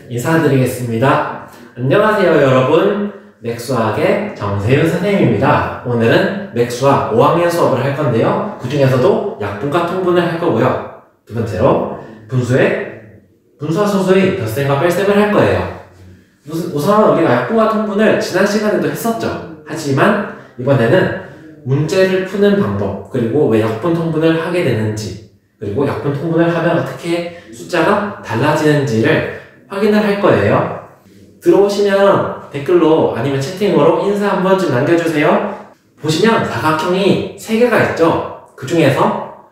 인사드리겠습니다. 안녕하세요 여러분, 맥수학의 정세윤 선생님입니다. 오늘은 맥수학 5학년 수업을 할 건데요, 그 중에서도 약분과 통분을 할 거고요, 두 번째로 분수와 소수의 덧셈과 뺄셈을 할 거예요. 우선 우리가 약분과 통분을 지난 시간에도 했었죠. 하지만 이번에는 문제를 푸는 방법, 그리고 왜 약분 통분을 하게 되는지, 그리고 약분 통분을 하면 어떻게 숫자가 달라지는지를 확인을 할 거예요. 들어오시면 댓글로 아니면 채팅으로 인사 한 번쯤 남겨주세요. 보시면 사각형이 3개가 있죠. 그 중에서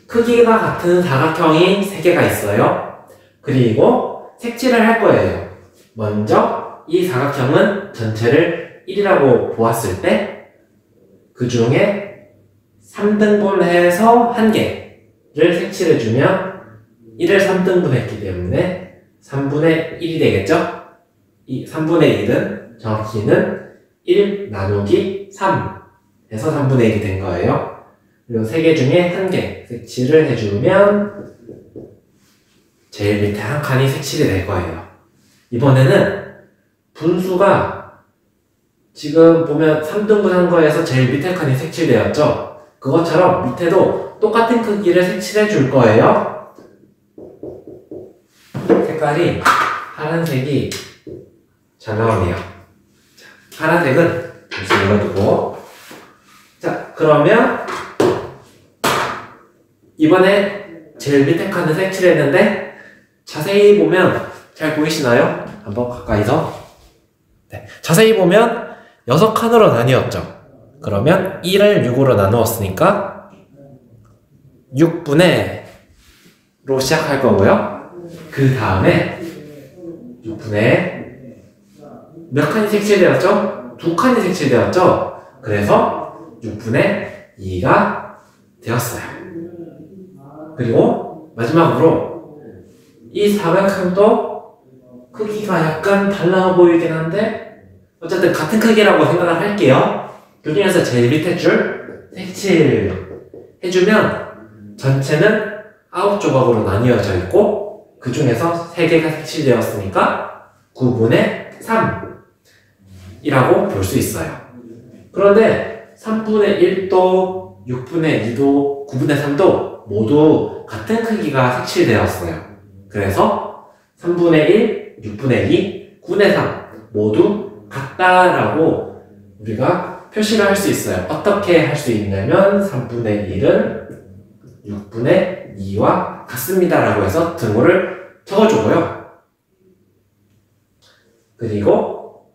크기가 같은 사각형이 3개가 있어요. 그리고 색칠을 할 거예요. 먼저 이 사각형은 전체를 1이라고 보았을 때 그 중에 3등분해서 1개를 색칠해주면 1을 3등분 했기 때문에 3분의 1이 되겠죠? 이 3분의 1은 정확히는 1 나누기 3 해서 3분의 1이 된 거예요. 그리고 3개 중에 1개 색칠을 해주면 제일 밑에 한 칸이 색칠이 될 거예요. 이번에는 분수가 지금 보면 3등분 한 거에서 제일 밑에 칸이 색칠되었죠? 그것처럼 밑에도 똑같은 크기를 색칠해 줄 거예요. 색깔이 파란색이 잘 나오네요. 자, 파란색은 잠시 열어두고, 자, 그러면 이번에 제일 밑에 칸을 색칠했는데 자세히 보면 잘 보이시나요? 한번 가까이서. 네, 자세히 보면 6칸으로 나뉘었죠. 그러면 1을 6으로 나누었으니까 6분의로 시작할 거고요. 그 다음에 6분의 몇 칸이 색칠되었죠? 2칸이 색칠되었죠? 그래서 6분의 2가 되었어요. 그리고 마지막으로 이 사각형도 크기가 약간 달라 보이긴 한데 어쨌든 같은 크기라고 생각을 할게요. 그 중에서 제일 밑에 줄 색칠해주면 전체는 9조각으로 나뉘어져 있고 그 중에서 3개가 색칠되었으니까 9분의 3이라고 볼 수 있어요. 그런데 3분의 1도 6분의 2도 9분의 3도 모두 같은 크기가 색칠되었어요. 그래서 3분의 1, 6분의 2, 9분의 3 모두 같다라고 우리가 표시를 할 수 있어요. 어떻게 할 수 있냐면 3분의 1은 6분의 2와 같습니다라고 해서 등호를 적어주고요. 그리고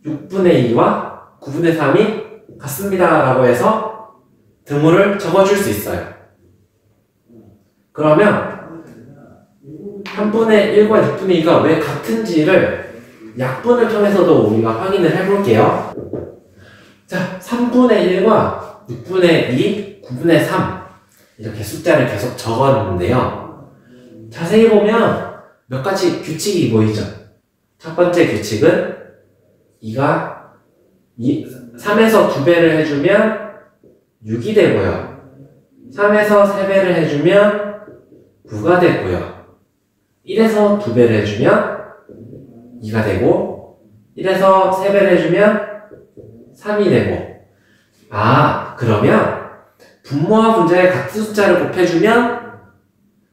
6분의 2와 9분의 3이 같습니다라고 해서 등호를 적어줄 수 있어요. 그러면 3분의 1과 6분의 2가 왜 같은지를 약분을 통해서도 우리가 확인을 해볼게요. 자, 3분의 1과 6분의 2, 9분의 3 이렇게 숫자를 계속 적었는데요. 자세히 보면 몇 가지 규칙이 보이죠? 첫 번째 규칙은 3에서 2배를 해주면 6이 되고요. 3에서 3배를 해주면 9가 되고요. 1에서 2배를 해주면 2가 되고 1에서 3배를 해주면 3이 되고, 그러면 분모와 분자의 같은 숫자를 곱해주면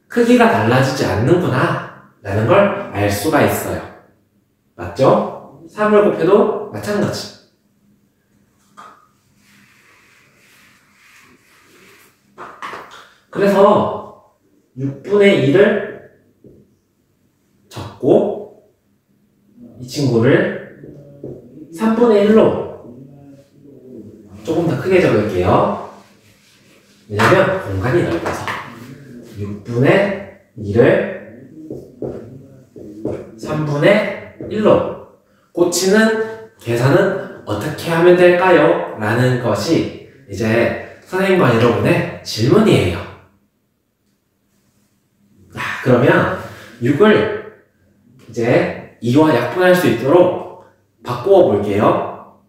크기가 달라지지 않는구나 라는 걸 알 수가 있어요. 맞죠? 3을 곱해도 마찬가지. 그래서 6분의 2를 적고 이 친구를 3분의 1로 조금 더 크게 적을게요. 왜냐면 공간이 넓어서 6분의 2를 3분의 1로 고치는 계산은 어떻게 하면 될까요? 라는 것이 이제 선생님과 여러분의 질문이에요. 그러면 6을 이제 2와 약분할 수 있도록 바꾸어 볼게요.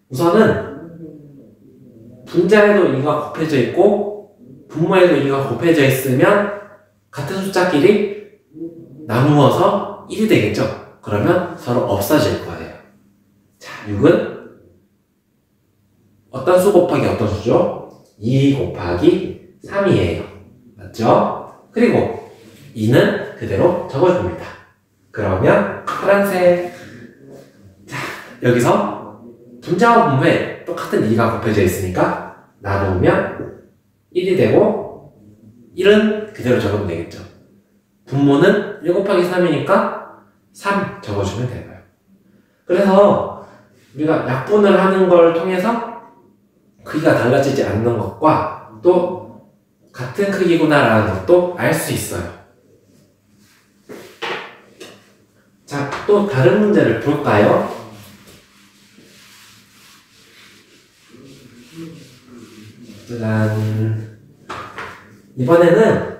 우선은 분자에도 2가 곱해져 있고 분모에도 2가 곱해져 있으면 같은 숫자끼리 나누어서 1이 되겠죠? 그러면 서로 없어질 거예요. 자, 6은 어떤 수 곱하기 어떤 수죠? 2 곱하기 3이에요. 맞죠? 그리고 2는 그대로 적어줍니다. 그러면 파란색. 자, 여기서 분자와 분모에 똑같은 2가 곱해져 있으니까 나누면 1이 되고 1은 그대로 적으면 되겠죠. 분모는 1 곱하기 3이니까 3 적어주면 되고요. 그래서 우리가 약분을 하는 걸 통해서 크기가 달라지지 않는 것과 또 같은 크기구나라는 것도 알 수 있어요. 자, 또 다른 문제를 볼까요? 짜잔. 이번에는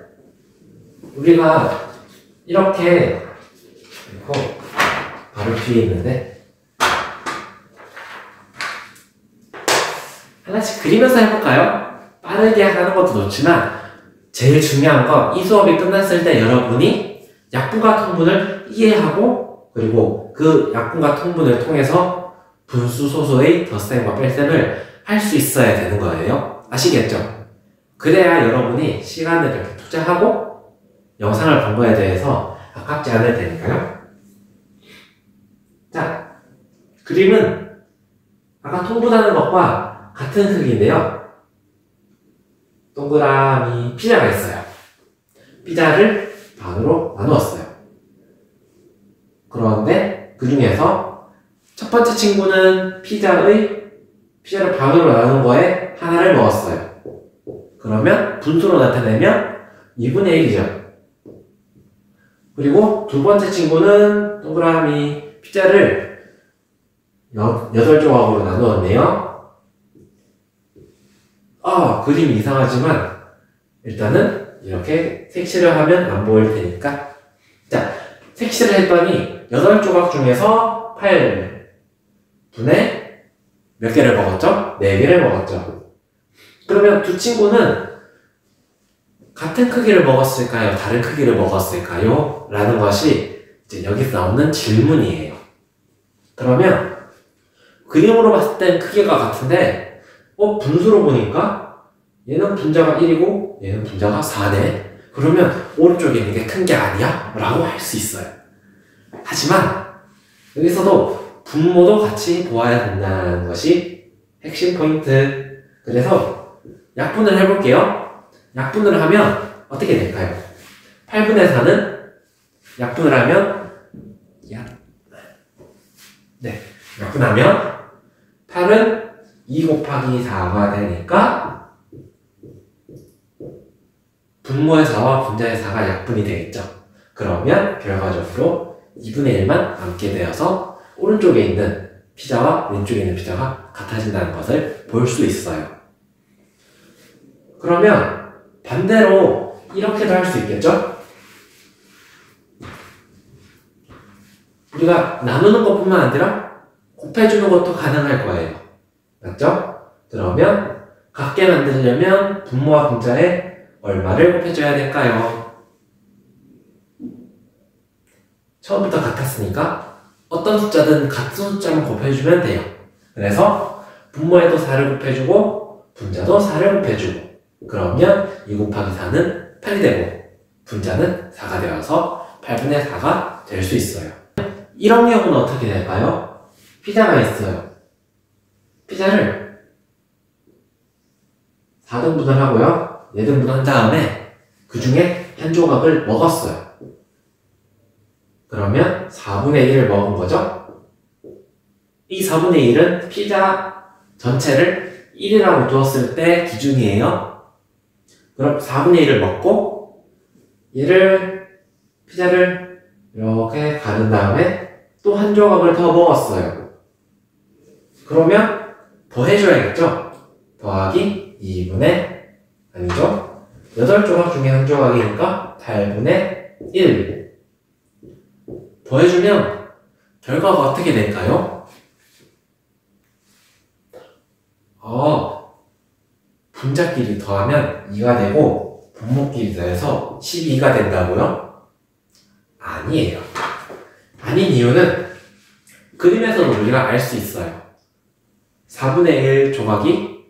우리가 이렇게 바로 뒤에 있는데 하나씩 그리면서 해볼까요? 빠르게 하는 것도 좋지만 제일 중요한 건 이 수업이 끝났을 때 여러분이 약분과 통분을 이해하고 그리고 그 약분과 통분을 통해서 분수, 소수의 덧셈과 뺄셈을 할 수 있어야 되는 거예요. 아시겠죠? 그래야 여러분이 시간을 이렇게 투자하고 영상을 본 거에 대해서 아깝지 않을 테니까요. 자, 그림은 아까 통분하는 것과 같은 크기인데요. 동그라미 피자가 있어요. 피자를 반으로 나누었어요. 그런데 그 중에서 첫 번째 친구는 피자를 반으로 나눈 거에 하나를 먹었어요. 그러면 분수로 나타내면 2분의 1이죠. 그리고 두 번째 친구는 동그라미 피자를 8조각으로 나누었네요. 그림이 이상하지만 일단은 이렇게 색칠을 하면 안 보일 테니까. 자, 색칠을 했더니 8조각 중에서 8분의 몇 개를 먹었죠? 4개를 먹었죠. 그러면 두 친구는 같은 크기를 먹었을까요? 다른 크기를 먹었을까요? 라는 것이 이제 여기서 나오는 질문이에요. 그러면 그림으로 봤을 땐 크기가 같은데 분수로 보니까 얘는 분자가 1이고 얘는 분자가 4네. 그러면 오른쪽에 있는 게 큰 게 아니야? 라고 할 수 있어요. 하지만 여기서도 분모도 같이 보아야 된다는 것이 핵심 포인트. 그래서 약분을 해볼게요. 약분을 하면 어떻게 될까요? 8분의 4는 약분을 하면 약분하면 8은 2 곱하기 4가 되니까 분모의 4와 분자의 4가 약분이 되겠죠. 그러면 결과적으로 2분의 1만 남게 되어서 오른쪽에 있는 피자와 왼쪽에 있는 피자가 같아진다는 것을 볼 수 있어요. 그러면 반대로 이렇게도 할 수 있겠죠? 우리가 나누는 것뿐만 아니라 곱해주는 것도 가능할 거예요. 맞죠? 그러면 같게 만들려면 분모와 분자에 얼마를 곱해줘야 될까요? 처음부터 같았으니까 어떤 숫자든 같은 숫자만 곱해주면 돼요. 그래서 분모에도 4를 곱해주고 분자도 4를 곱해주고 그러면 2 곱하기 4는 8이 되고 분자는 4가 되어서 8분의 4가 될 수 있어요. 이런 경우는 어떻게 될까요? 피자가 있어요. 피자를 4등분을 하고요. 4등분 한 다음에 그 중에 한 조각을 먹었어요. 그러면 4분의 1을 먹은 거죠? 이 4분의 1은 피자 전체를 1이라고 두었을 때 기준이에요. 그럼 4분의 1을 먹고 피자를 이렇게 가른 다음에 또 한 조각을 더 먹었어요. 그러면 더 해줘야겠죠? 더하기 8조각 중에 한 조각이니까 8분의 1. 더해주면 결과가 어떻게 될까요? 분자끼리 더하면 2가 되고 분모끼리 더해서 12가 된다고요? 아니에요. 아닌 이유는 그림에서도 우리가 알 수 있어요. 4분의 1 조각이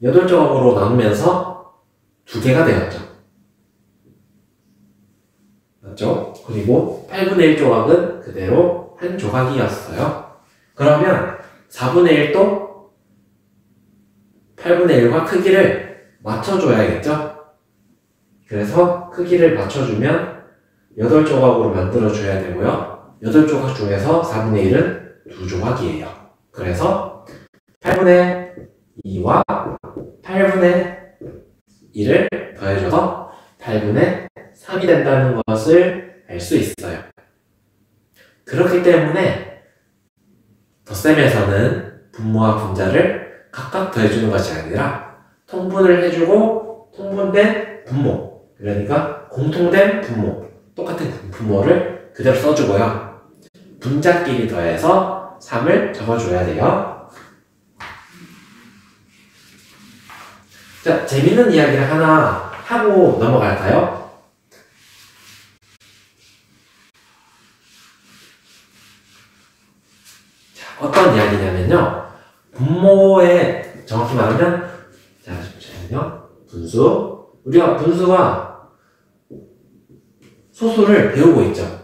8조각으로 나누면서 2개가 되었죠. 맞죠? 그리고 8분의 1 조각은 그대로 한 조각이었어요. 그러면 4분의 1도 8분의 1과 크기를 맞춰줘야겠죠? 그래서 크기를 맞춰주면 8조각으로 만들어줘야 되고요. 8조각 중에서 4분의 1은 2조각이에요. 그래서 8분의 2와 8분의 1을 더해줘서 8분의 3이 된다는 것을 알 수 있어요. 그렇기 때문에 덧셈에서는 분모와 분자를 각각 더해주는 것이 아니라 통분을 해주고 통분된 분모, 그러니까 공통된 분모, 똑같은 분모를 그대로 써주고요. 분자끼리 더해서 3을 적어줘야 돼요. 자, 재밌는 이야기를 하나 하고 넘어갈까요? 자, 어떤 이야기냐면요. 분모에 정확히 말하면, 자, 잠시만요. 분수. 우리가 분수와 소수를 배우고 있죠.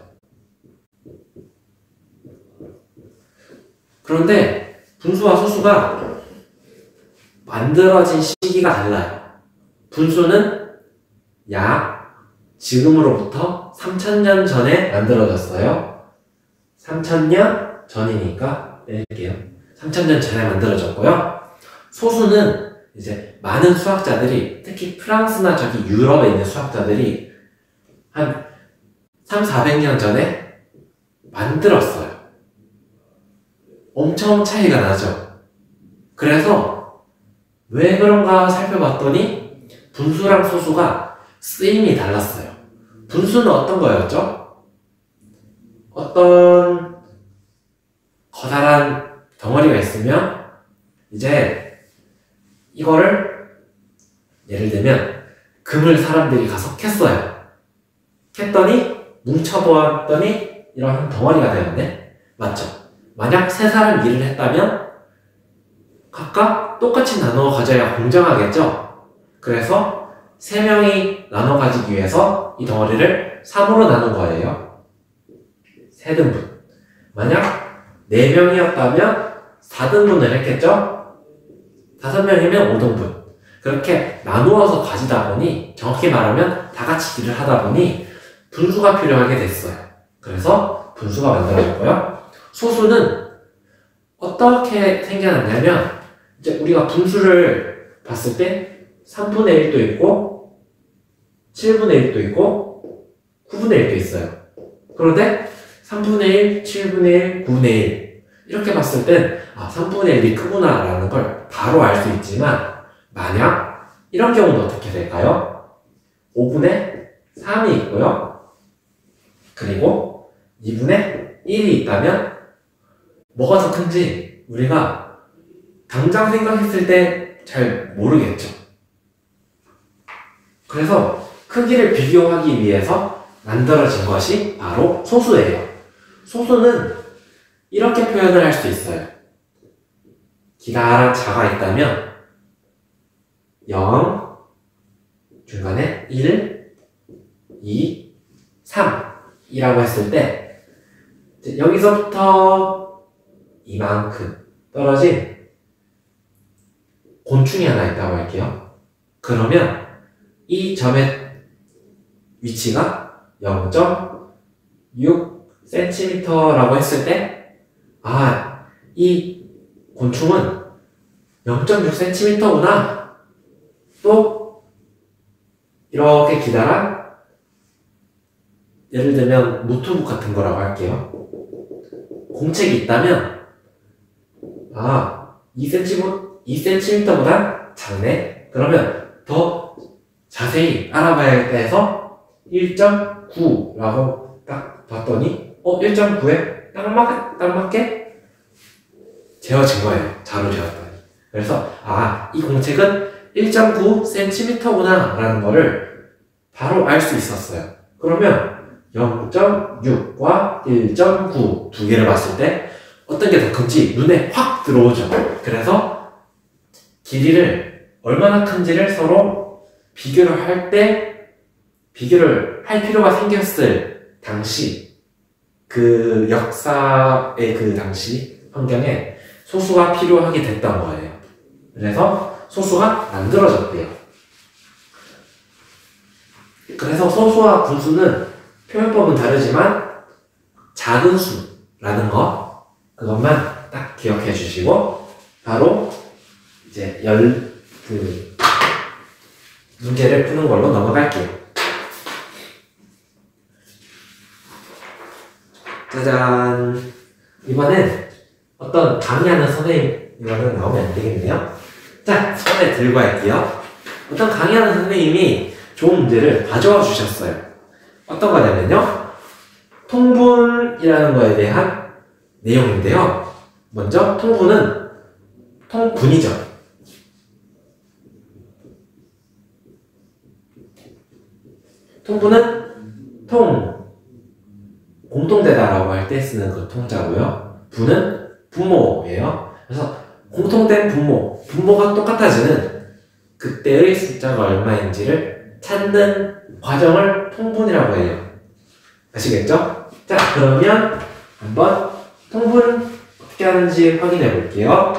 그런데 분수와 소수가 만들어진 시기가 달라요. 분수는 약 지금으로부터 3000년 전에 만들어졌어요. 3000년 전이니까 뺄게요. 3000년 전에 만들어졌고요. 소수는 이제 많은 수학자들이, 특히 프랑스나 저기 유럽에 있는 수학자들이 한 300~400년 전에 만들었어요. 엄청 차이가 나죠. 그래서 왜 그런가 살펴봤더니 분수랑 소수가 쓰임이 달랐어요. 분수는 어떤 거였죠? 어떤 커다란 덩어리가 있으면 이제 이거를 예를 들면 금을 사람들이 가서 캤어요. 캤더니 뭉쳐보았더니 이런 덩어리가 되었네. 맞죠? 만약 세 사람 일을 했다면 각각 똑같이 나누어 가져야 공정하겠죠? 그래서 3명이 나눠 가지기 위해서 이 덩어리를 3으로 나눈 거예요. 3등분. 만약 4명이었다면 4등분을 했겠죠? 5명이면 5등분. 그렇게 나누어서 가지다 보니, 정확히 말하면 다 같이 일을 하다 보니 분수가 필요하게 됐어요. 그래서 분수가 만들어졌고요. 소수는 어떻게 생겨났냐면, 이제 우리가 분수를 봤을 때 3분의 1도 있고 7분의 1도 있고 9분의 1도 있어요. 그런데 3분의 1, 7분의 1, 9분의 1 이렇게 봤을 땐 3분의 1이 크구나 라는 걸 바로 알 수 있지만, 만약 이런 경우는 어떻게 될까요? 5분의 3이 있고요. 그리고 2분의 1이 있다면 뭐가 더 큰지 우리가 당장 생각했을 때 잘 모르겠죠. 그래서 크기를 비교하기 위해서 만들어진 것이 바로 소수예요. 소수는 이렇게 표현을 할 수 있어요. 기다란 자가 있다면 0, 중간에 1, 2, 3 이라고 했을 때 여기서부터 이만큼 떨어진 곤충이 하나 있다고 할게요. 그러면 이 점의 위치가 0.6cm라고 했을 때, 이 곤충은 0.6cm구나. 또 이렇게 기다란, 예를 들면 노트북 같은 거라고 할게요. 공책이 있다면 2cm보다 작네? 그러면 더 자세히 알아봐야 해서 1.9라고 딱 봤더니 1.9에 딱 맞게 재어진 거예요. 자로 재었더니. 그래서 이 공책은 1.9cm구나 라는 거를 바로 알 수 있었어요. 그러면 0.6과 1.9 두 개를 봤을 때 어떤 게 더 큰지 눈에 확 들어오죠. 그래서 길이를 얼마나 큰지를 서로 비교를 할 필요가 생겼을 당시 그 역사의 그 당시 환경에 소수가 필요하게 됐던 거예요. 그래서 소수가 만들어졌대요. 그래서 소수와 분수는 표현법은 다르지만 작은 수라는 거 그것만 딱 기억해 주시고 바로 이제 문제를 푸는 걸로 넘어갈게요. 짜잔! 이번엔 어떤 강의하는 선생님 이거는 나오면 안 되겠네요. 자, 손에 들고 할게요. 어떤 강의하는 선생님이 좋은 문제를 가져와 주셨어요. 어떤 거냐면요. 통분이라는 거에 대한 내용인데요. 먼저 통분은 통분이죠. 통분은 공통되다라고 할 때 쓰는 그 통자고요. 분은 분모예요. 그래서 공통된 분모가 똑같아지는 그때의 숫자가 얼마인지를 찾는 과정을 통분이라고 해요. 아시겠죠? 자, 그러면 한번 통분 어떻게 하는지 확인해 볼게요.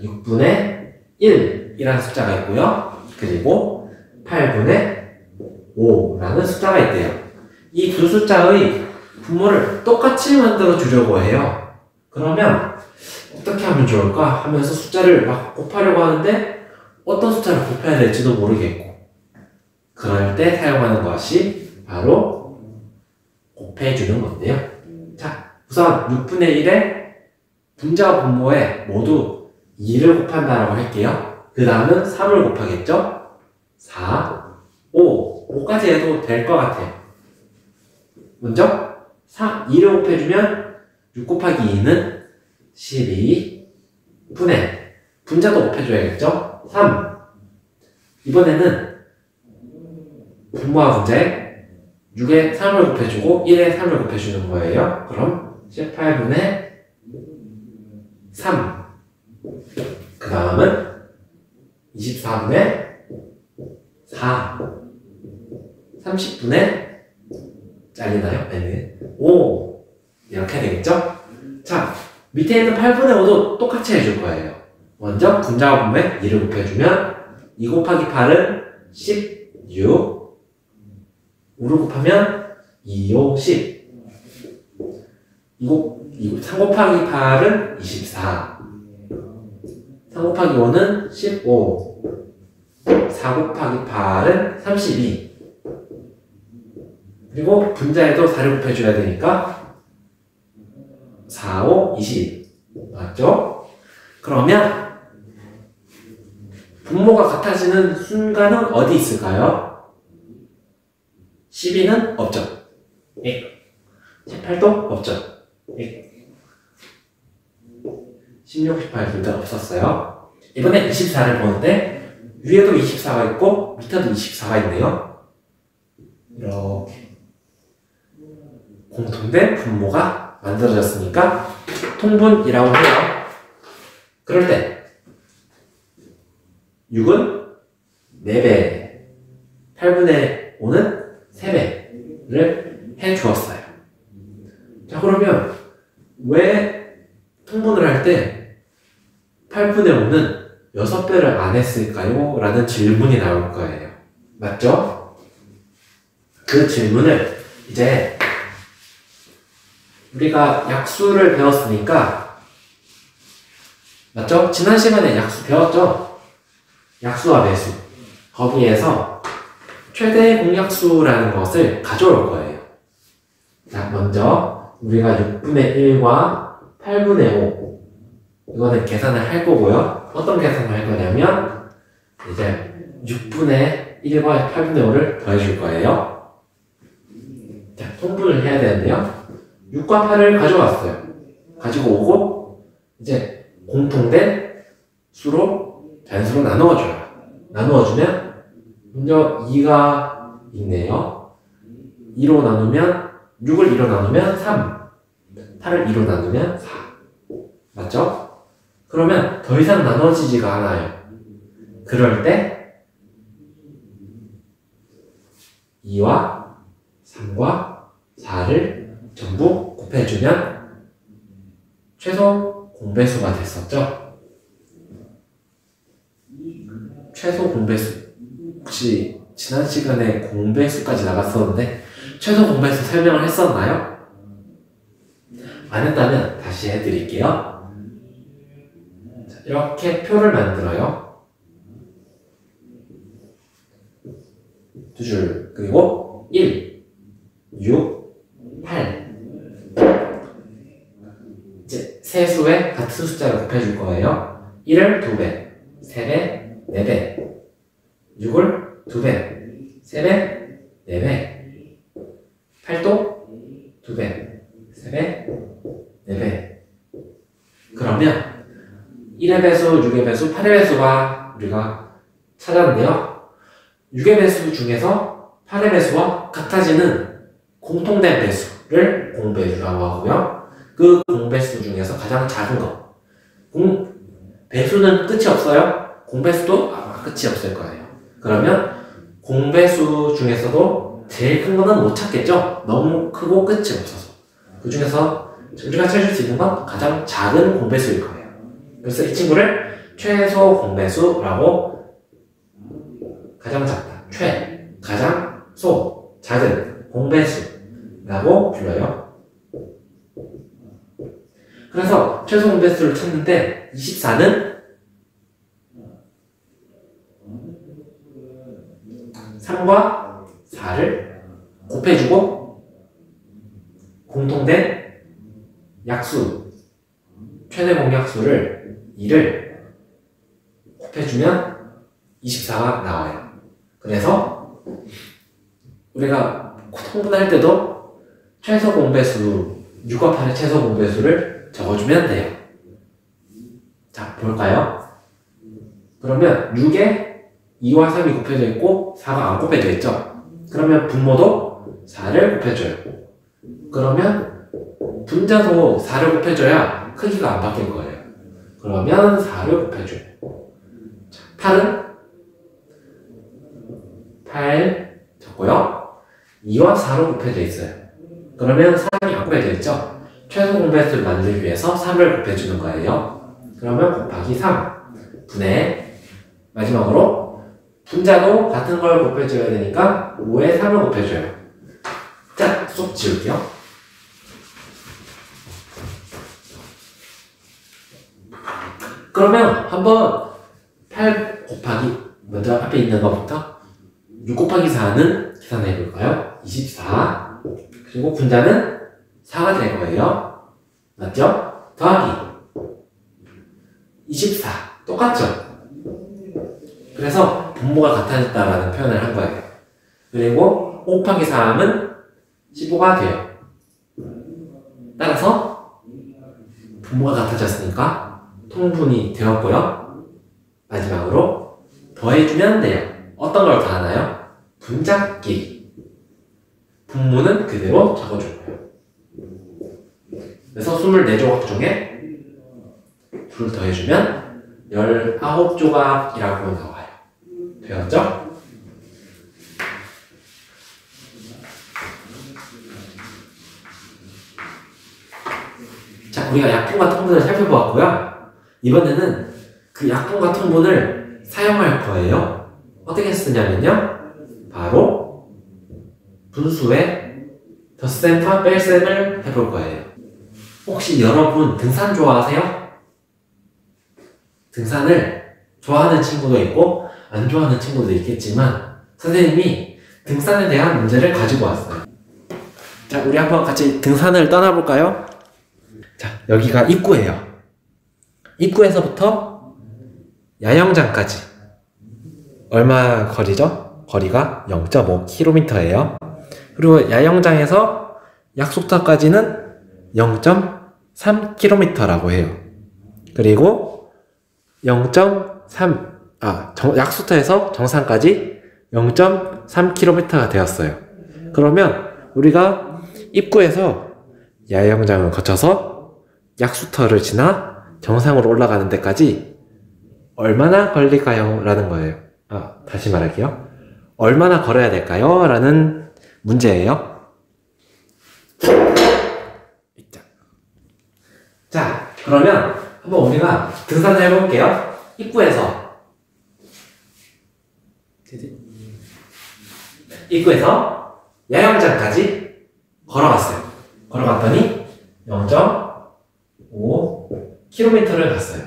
6분의 1이라는 숫자가 있고요. 그리고 8분의 5라는 숫자가 있대요. 이 두 숫자의 분모를 똑같이 만들어 주려고 해요. 그러면 어떻게 하면 좋을까 하면서 숫자를 막 곱하려고 하는데 어떤 숫자를 곱해야 될지도 모르겠고 그럴 때 사용하는 것이 바로 곱해주는 건데요. 자, 우선 6분의 1에 분자와 분모에 모두 2를 곱한다라고 할게요. 그 다음은 3을 곱하겠죠? 4, 5까지 해도 될 것 같아요. 먼저 2를 곱해주면 6 곱하기 2는 12분의 분자도 곱해줘야겠죠? 3 이번에는 분모와 분자에 6에 3을 곱해주고 1에 3을 곱해주는 거예요. 그럼 18분의 3 그 다음은 24분의 4 30분의 잘리나요? 네. 5 이렇게 되겠죠? 자, 밑에 있는 8분의 5도 똑같이 해줄 거예요. 먼저 분자와 분모에 2를 곱해주면 2 곱하기 8은 16 5를 곱하면 2, 5, 10 3 곱하기 8은 24 3 곱하기 5는 15 4 곱하기 8은 32 그리고 분자에도 4를 곱해줘야 되니까 4, 5, 20 맞죠? 그러면 분모가 같아지는 순간은 어디 있을까요? 12는 없죠. 18도 없죠. 16, 18 둘 다 없었어요. 이번에 24를 보는데 위에도 24가 있고 밑에도 24가 있네요. 이렇게 공통된 분모가 만들어졌으니까 통분이라고 해요. 그럴 때 6은 4배, 8분의 5는 3배를 해주었어요. 자, 그러면 왜 통분을 할 때 8분의 5는 6배를 안 했을까요? 라는 질문이 나올 거예요. 맞죠? 그 질문을 이제 우리가 약수를 배웠으니까 맞죠? 지난 시간에 약수 배웠죠? 약수와 매수 거기에서 최대 공약수라는 것을 가져올 거예요. 자, 먼저 우리가 6분의 1과 8분의 5 이거는 계산을 할 거고요. 어떤 계산을 할 거냐면 이제 6분의 1과 8분의 5를 더해줄 거예요. 자, 통분을 해야 되는데요. 6과 8을 가져왔어요. 가지고 오고 이제 공통된 수로 잔수로 나누어줘요. 나누어주면 먼저 2가 있네요. 2로 나누면 6을 2로 나누면 3, 8을 2로 나누면 4. 맞죠? 그러면 더 이상 나눠지지가 않아요. 그럴 때 2와 3과 4를 전부 곱해주면 최소 공배수가 됐었죠? 최소 공배수. 혹시 지난 시간에 공배수까지 나갔었는데 최소 공배수 설명을 했었나요? 안 했다면 다시 해드릴게요. 자, 이렇게 표를 만들어요. 두 줄, 그리고 1, 6, 8. 이제 세 수에 같은 숫자를 곱해줄 거예요. 1을 2배, 3배, 4배, 6을 2배, 3배, 4배, 8도 2배, 3배, 4배. 그러면 1의 배수, 6의 배수, 8의 배수가 우리가 찾았는데요. 6의 배수 중에서 8의 배수와 같아지는 공통된 배수를 공배수라고 하고요. 그 공배수 중에서 가장 작은 거. 배수는 끝이 없어요. 공배수도 아마 끝이 없을 거예요. 그러면 공배수 중에서도 제일 큰 거는 못 찾겠죠? 너무 크고 끝이 없어서. 그 중에서 우리가 찾을 수 있는 건 가장 작은 공배수일 거예요. 그래서 이 친구를 최소 공배수라고, 가장 작다, 가장 작은 공배수라고 불러요. 그래서 최소 공배수를 찾는데 24는 3과 4를 곱해주고 공통된 약수, 최대 공약수를 2를 곱해주면 24가 나와요. 그래서 우리가 통분할 때도 최소 공배수, 6과 8의 최소 공배수를 적어주면 돼요. 자, 볼까요? 그러면 6에 2와 3이 곱해져 있고 4가 안 곱해져 있죠? 그러면 분모도 4를 곱해줘요. 그러면 분자도 4를 곱해줘야 크기가 안 바뀔 거예요. 그러면 4를 곱해줘요. 8은 8 적고요. 2와 4로 곱해져 있어요. 그러면 3이 안 곱해져 있죠? 최소 공배수를 만들기 위해서 3을 곱해주는 거예요. 그러면 곱하기 3 분의, 마지막으로 분자도 같은 걸 곱해줘야 되니까 5에 3을 곱해줘요. 자, 쏙 지울게요. 그러면 한번 8 곱하기, 먼저 앞에 있는 것부터 6 곱하기 4는 계산해 볼까요? 24. 그리고 분자는 4가 될 거예요. 맞죠? 더하기 24. 똑같죠? 그래서 분모가 같아졌다라는 표현을 한 거예요. 그리고 5 곱하기 3은 15가 돼요. 따라서 분모가 같아졌으니까 통분이 되었고요. 마지막으로 더해주면 돼요. 어떤 걸 더하나요? 분자끼리. 분모는 그대로 적어줄 거예요. 그래서 24조각 중에 둘 더해주면 19조각이라고 나와요. 되었죠? 자, 우리가 약분과 통분을 살펴보았고요. 이번에는 그 약분과 통분을 사용할 거예요. 어떻게 쓰냐면요. 바로 분수의 덧셈과 뺄셈을 해볼 거예요. 혹시 여러분 등산 좋아하세요? 등산을 좋아하는 친구도 있고 안 좋아하는 친구도 있겠지만 선생님이 등산에 대한 문제를 가지고 왔어요. 자, 우리 한번 같이 등산을 떠나볼까요? 자, 여기가 입구예요. 입구에서부터 야영장까지 얼마 거리죠? 거리가 0.5km예요. 그리고 야영장에서 약속터까지는 0.3km라고 해요. 그리고 약속터에서 정상까지 0.3km가 되었어요. 그러면 우리가 입구에서 야영장을 거쳐서 약수터를 지나 정상으로 올라가는 데까지 얼마나 걸릴까요? 라는 거예요. 다시 말할게요. 얼마나 걸어야 될까요? 라는 문제예요. 자, 그러면 한번 우리가 등산을 해볼게요. 입구에서 야영장까지 걸어갔어요. 걸어갔더니 0.5km를 갔어요.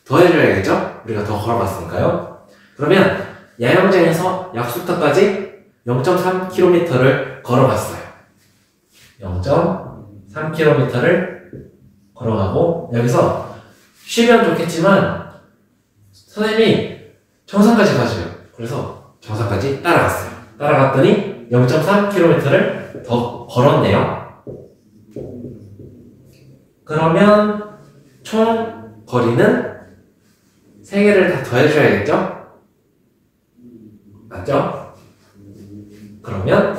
더해줘야겠죠? 우리가 더 걸어갔으니까요. 그러면 야영장에서 약수터까지 0.3km를 걸어갔어요. 0.3km를 걸어가고 여기서 쉬면 좋겠지만 선생님이 정상까지 가줘요. 그래서 정상까지 따라갔어요. 따라갔더니 0.3km를 더 걸었네요. 그러면 총 거리는 3개를 다 더해줘야겠죠? 맞죠? 그러면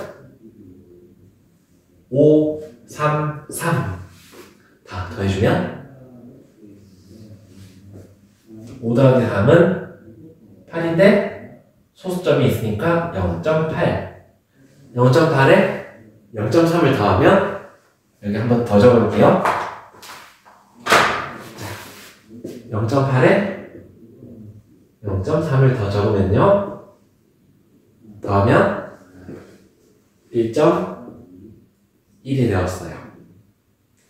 5, 3, 3 다 더해주면 5 더하기 3은 8인데 소수점이 있으니까 0.8 0.8에 0.3을 더하면 여기 한번 더 적어볼게요. 0.8에 0.3을 더 적으면요 더하면 1.1이 되었어요.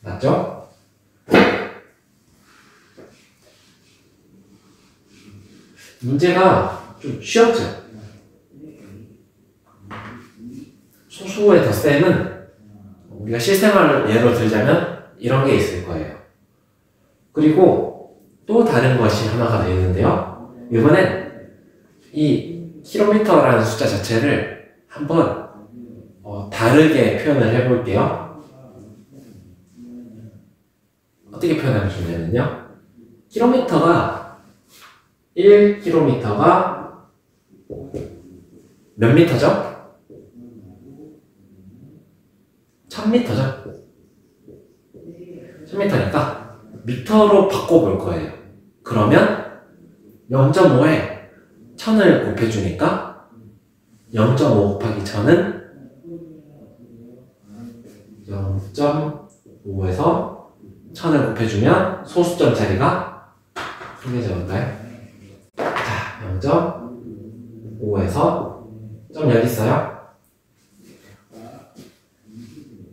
맞죠? 문제가 좀 쉬웠죠? 소수의 덧셈은 우리가 실생활 예로 들자면 이런 게 있을 거예요. 그리고 또 다른 것이 하나가 되어 있는데요. 이번엔 이 킬로미터라는 숫자 자체를 한번 다르게 표현을 해볼게요. 어떻게 표현하면 좋냐면요. 킬로미터가 1km가 몇 미터죠? 1000m죠? 1000m니까 미터로 바꿔볼 거예요. 그러면 0.5에 1000을 곱해주니까 0.5 곱하기 1000은 0.5에서 1000을 곱해주면 소수점 자리가 크게 적을까요? 자, 0.5에서 점 여기 있어요.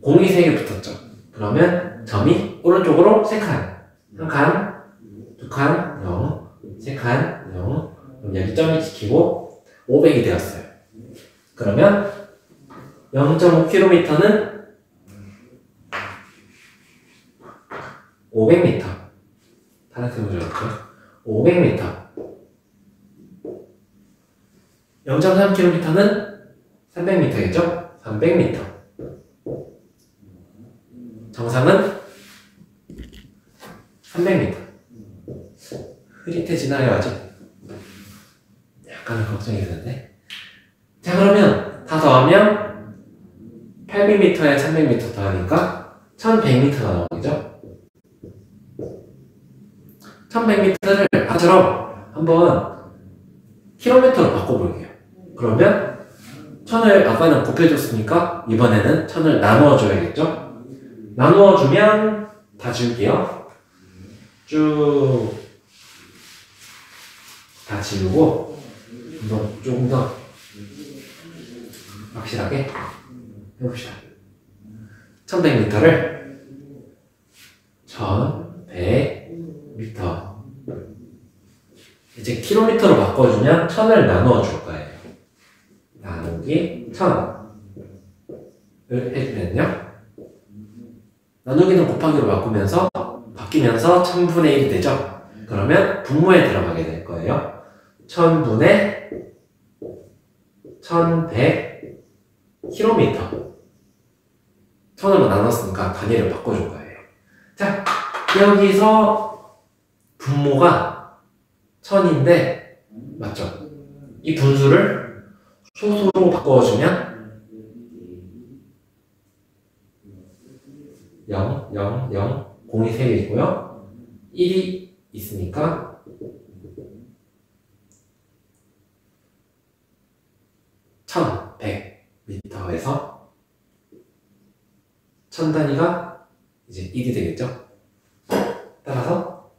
공이 3개 붙었죠. 그러면 점이 오른쪽으로 3칸. 1칸, 2칸, 0, 3칸, 0. 그럼 여기 점이 찍히고 500이 되었어요. 그러면 0.5km는 500m. 파란색으로 적을게요. 500m. 0.3km는 300m겠죠? 300m. 정상은 300m. 흐릿해지나요, 아직? 약간은 걱정이 되는데. 자, 그러면 다 더하면 800m에 300m 더하니까 1100m가 나오겠죠? 1100m를 아까처럼 한번 킬로미터로 바꿔볼게요. 그러면 1000을 아까는 곱해줬으니까 이번에는 1000을 나누어줘야겠죠? 나누어주면 다 지울게요. 쭉 다 지우고 한번 조금 더 확실하게 해봅시다. 1100m를 1100m 이제 킬로미터로 바꿔주면 1000을 나누어 줄 거예요. 나누기 1000을 해주면요. 나누기는 곱하기로 바뀌면서 1000분의 1이 되죠. 그러면 분모에 들어가게 될 거예요. 1000분의 1100km 1000으로 나눴으니까 단위를 바꿔줄 거예요. 자, 여기서 분모가 1000인데 맞죠? 이 분수를 소수로 바꿔주면 0, 0, 0, 0이 3개 있고요. 1이 있으니까 1100m에서 1000단위가 이제 1이 되겠죠. 따라서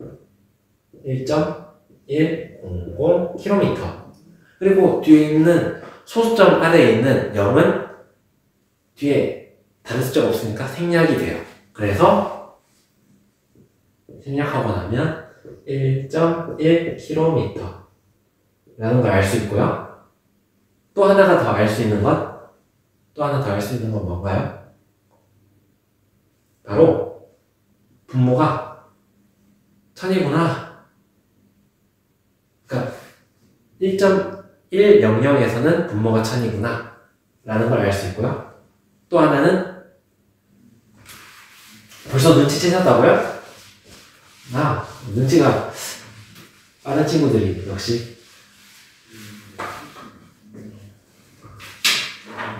1.100km. 그리고 뒤에 있는 소수점 아래에 있는 0은 뒤에 다른 숫자가 없으니까 생략이 돼요. 그래서 생략하고 나면 1.1km 라는 걸 알 수 있고요. 또 하나가 더 알 수 있는 건 뭔가요? 바로 분모가 1000이구나. 그러니까 1.100에서는 분모가 1000이구나 라는 걸 알 수 있고요. 또 하나는 벌써 눈치채셨다고요? 눈치가 빠른 친구들이 역시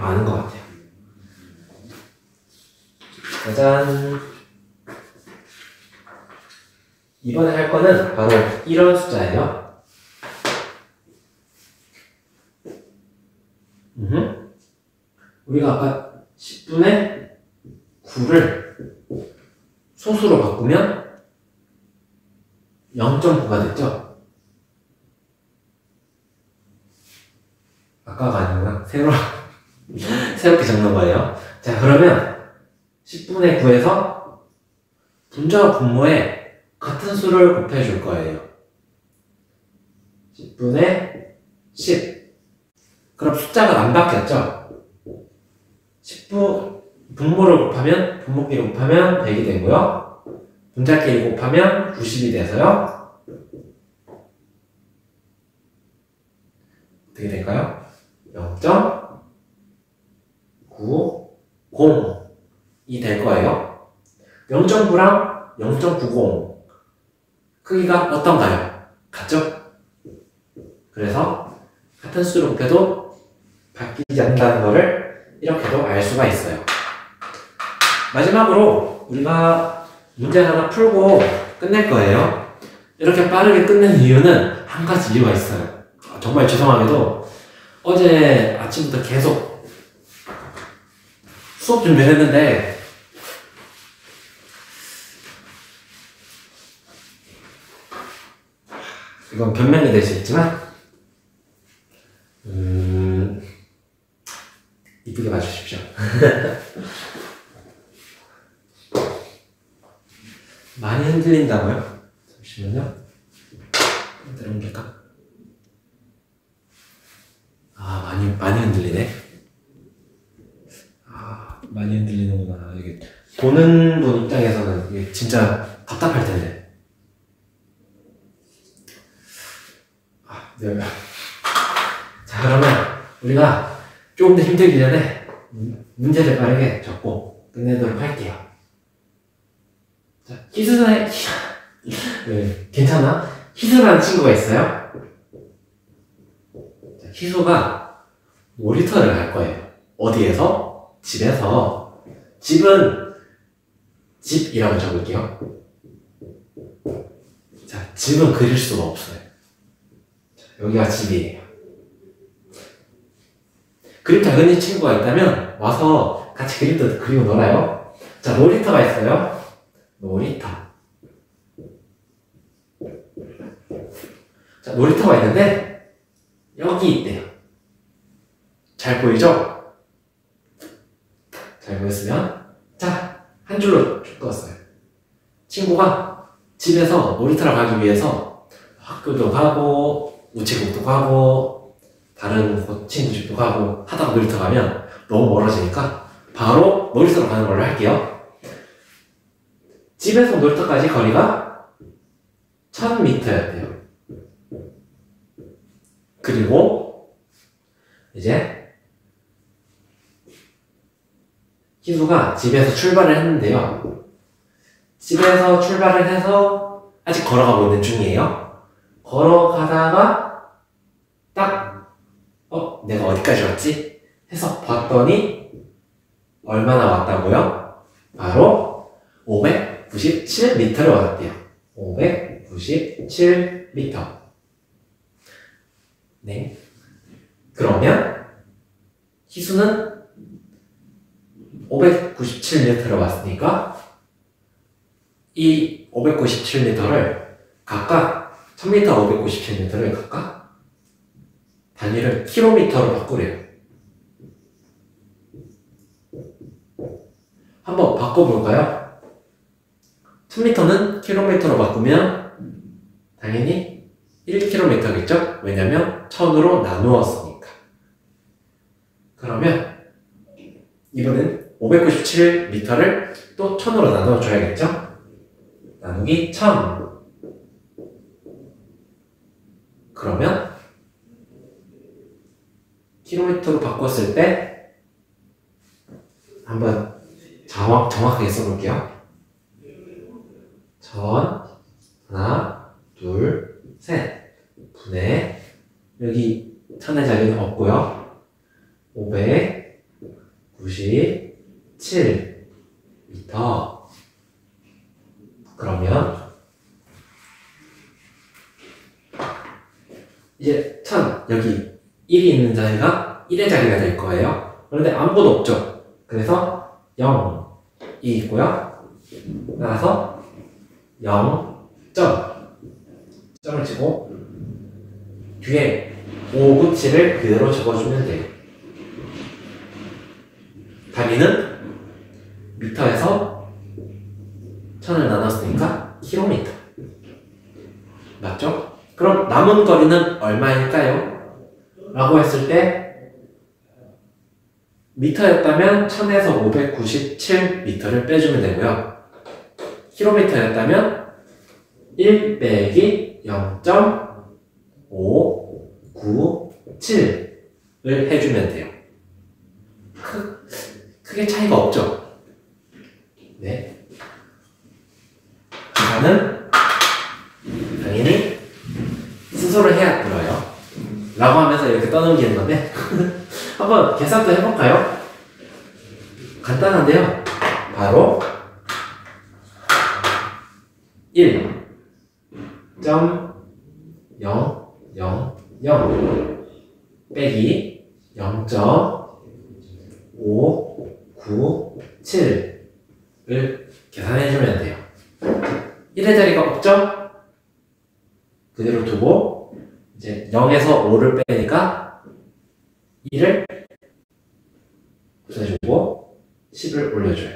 많은 것 같아요. 짜잔. 이번에 할 거는 바로 이런 숫자예요. 우리가 아까 10분의 9를 소수로 바꾸면 0.9가 됐죠? 아까가 아니구나. 새롭게 적는 거예요. 자, 그러면 10분의 9에서 분자와 분모에 같은 수를 곱해줄 거예요. 10분의 10. 그럼 숫자가 안 바뀌었죠? 10분, 분모를 곱하면, 분모끼리 곱하면 100이 되고요. 분자끼리 곱하면 90이 돼서요. 어떻게 될까요? 0.90이 될 거예요. 0.9랑 0.90 크기가 어떤가요? 같죠? 그래서 같은 수를 곱해도 바뀌지 않는다는 것을 이렇게도 알 수가 있어요. 마지막으로 우리가 문제 하나 풀고 끝낼 거예요. 이렇게 빠르게 끝낸 이유는 한 가지 이유가 있어요. 정말 죄송하게도 어제 아침부터 계속 수업 준비를 했는데 이건 변명이 될 수 있지만 이쁘게 봐주십시오. 많이 흔들린다고요? 잠시만요. 들어볼까? 많이 흔들리네. 많이 흔들리는구나. 이게 보는 분 입장에서는 이게 진짜 답답할 텐데. 네. 자, 그러면 우리가 조금 더 힘들기 전에 문제를 빠르게 적고 끝내도록 할게요. 자, 희수는 네, 괜찮아? 희수라는 친구가 있어요. 자, 희수가 놀이터를 갈 거예요. 어디에서? 집에서. 집은 집이라고 적을게요. 자, 집은 그릴 수가 없어요. 자, 여기가 집이에요. 그림 잘 그리는 친구가 있다면 와서 같이 그림도 그리고 놀아요. 자, 놀이터가 있어요. 놀이터. 자, 놀이터가 있는데 여기 있대요. 잘 보이죠? 잘 보였으면 자, 한 줄로 쭉 그었어요. 친구가 집에서 놀이터를 가기 위해서 학교도 가고 우체국도 가고 다른 친구 집도 가고 하다가 놀이터 가면 너무 멀어지니까 바로 놀이터로 가는 걸로 할게요. 집에서 놀이터까지 거리가 1000m였대요. 그리고 이제 희수가 집에서 출발을 했는데요. 집에서 출발을 해서 아직 걸어가고 있는 중이에요. 걸어가다가 딱 내가 어디까지 왔지? 해서 봤더니 얼마나 왔다고요? 바로 597m를 왔대요. 597m. 네. 그러면 희수는 597m를 왔으니까 이 597m를 각각 1000m, 597m를 각각 단위를 킬로미터로 바꾸래요. 한번 바꿔볼까요? 1000m는 킬로미터로 바꾸면 당연히 1km겠죠? 왜냐면 1000으로 나누었으니까. 그러면 이번엔 597m를 또 1000으로 나눠줘야겠죠? 나누기 1000. 그러면 킬로미터로 바꿨을 때 한번 정확하게 써볼게요. 1000, 하나, 둘, 셋 분의, 여기 1000의 자리는 없고요. 597m. 그러면 이제 1000, 여기 1이 있는 자리가 1의 자리가 될 거예요. 그런데 아무것도 없죠. 그래서 0이 있고요. 따라서 0점을 치고 뒤에 597을 그대로 적어주면 돼요. 단위는 미터에서 1000을 나눴으니까 킬로미터. 맞죠? 그럼 남은 거리는 얼마일까요? 라고 했을 때 미터였다면 1000에서 597m를 빼주면 되고요. 킬로미터였다면 1 빼기 0.597을 해주면 돼요. 크게 차이가 없죠? 네. 계산은 당연히 스스로 해야 들어요. 라고 하면서 이렇게 떠넘기는 건데 한번 계산도 해볼까요? 간단한데요. 바로 1.000 빼기 0.597을 계산해주면 돼요. 1의 자리가 없죠? 그대로 두고 이제 0에서 5를 빼니까 2를 없애주고 10을 올려줘요.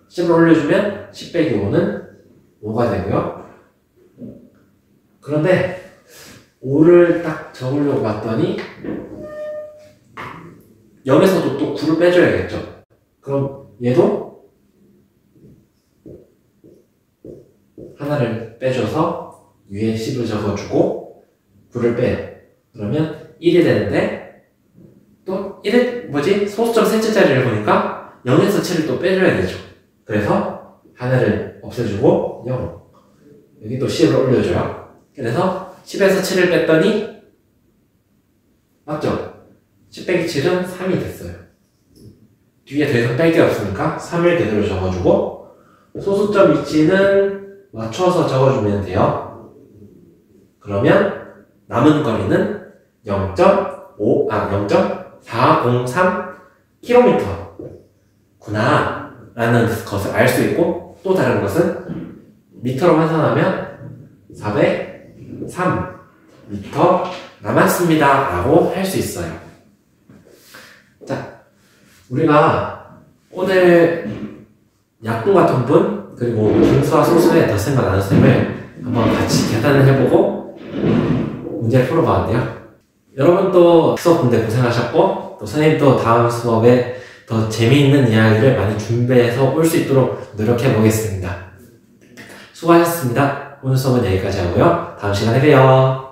10을 올려주면 10 빼기 5는 5가 되고요. 그런데 5를 딱 적으려고 봤더니 0에서도 또 9를 빼줘야겠죠. 그럼 얘도 하나를 빼줘서 위에 10을 적어주고 9를 빼요. 그러면 1이 되는데 또 1의 소수점 셋째 자리를 보니까 0에서 7을 또 빼줘야 되죠. 그래서 하나를 없애주고 0, 여기 또 10을 올려줘요. 그래서 10에서 7을 뺐더니 맞죠? 10 빼기 7은 3이 됐어요. 뒤에 더 이상 뺄 게 없으니까 3을 그대로 적어주고 소수점 위치는 맞춰서 적어주면 돼요. 그러면 남은 거리는 0.403km 구나 라는 것을 알 수 있고, 또 다른 것은 미터로 환산하면 403m 남았습니다 라고 할 수 있어요. 자, 우리가 오늘 약분과 통분 그리고 분수와 소수의 덧셈과 나눗셈을 한번 같이 계산을 해보고 문제를 풀어봤는데요. 여러분도 수업 군데 고생하셨고, 또 선생님도 다음 수업에 더 재미있는 이야기를 많이 준비해서 올 수 있도록 노력해 보겠습니다. 수고하셨습니다. 오늘 수업은 여기까지 하고요. 다음 시간에 봬요.